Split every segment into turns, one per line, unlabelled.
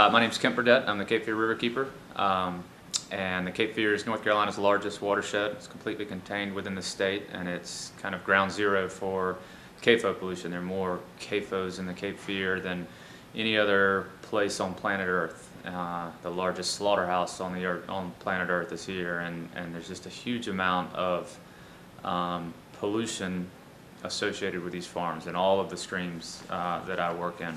My name's Kemp Burdette. I'm the Cape Fear Riverkeeper. And the Cape Fear is North Carolina's largest watershed. It's completely contained within the state, and it's kind of ground zero for CAFO pollution. There are more CAFOs in the Cape Fear than any other place on planet Earth. The largest slaughterhouse on the Earth, on planet Earth is here, and there's just a huge amount of pollution associated with these farms and all of the streams that I work in.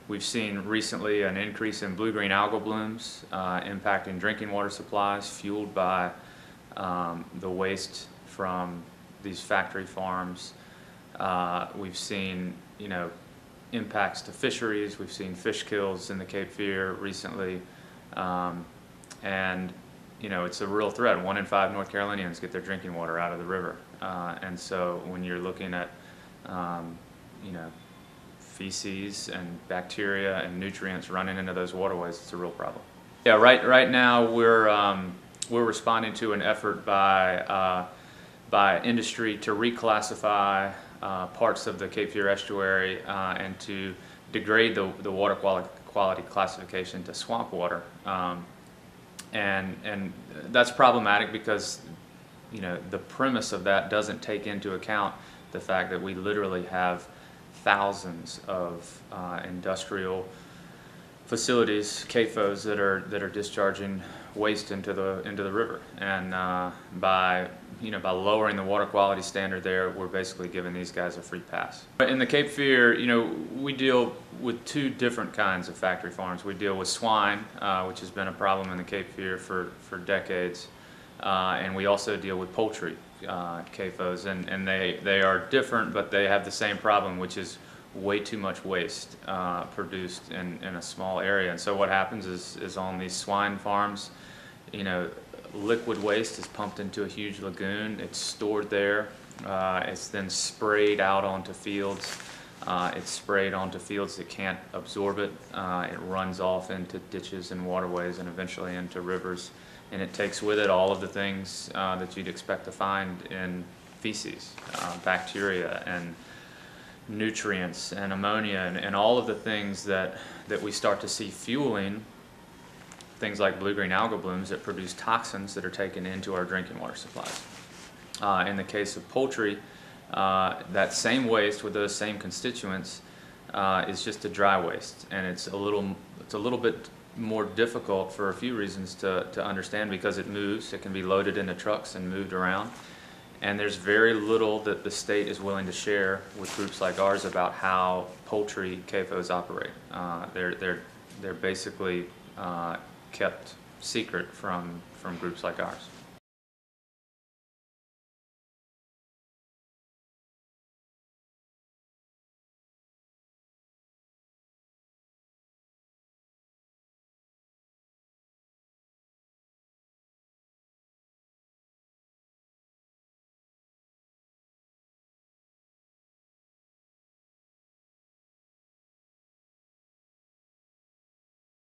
We've seen recently an increase in blue-green algal blooms impacting drinking water supplies, fueled by the waste from these factory farms. We've seen, impacts to fisheries. We've seen fish kills in the Cape Fear recently, and it's a real threat. 1 in 5 North Carolinians get their drinking water out of the river, and so when you're looking at feces and bacteria and nutrients running into those waterways, it's a real problem. Yeah, right now we're responding to an effort by industry to reclassify parts of the Cape Fear estuary and to degrade the water quality classification to swamp water, and that's problematic because the premise of that doesn't take into account the fact that we literally have thousands of industrial facilities, CAFOs, that are discharging waste into the river, and by lowering the water quality standard there, we're basically giving these guys a free pass. In the Cape Fear, we deal with 2 different kinds of factory farms. We deal with swine, which has been a problem in the Cape Fear for decades, and we also deal with poultry CAFOs, and they are different, but they have the same problem, which is way too much waste produced in a small area. And so what happens is on these swine farms, liquid waste is pumped into a huge lagoon. It's stored there. It's then sprayed out onto fields. It's sprayed onto fields that can't absorb it. It runs off into ditches and waterways and eventually into rivers. And it takes with it all of the things that you'd expect to find in feces, bacteria and nutrients and ammonia and all of the things that we start to see fueling things like blue-green algal blooms that produce toxins that are taken into our drinking water supplies. In the case of poultry, that same waste with those same constituents is just a dry waste, and it's a little bit more difficult for a few reasons to understand, because it moves. It can be loaded into trucks and moved around, and there's very little that the state is willing to share with groups like ours about how poultry CAFOs operate. They're basically kept secret from groups like ours.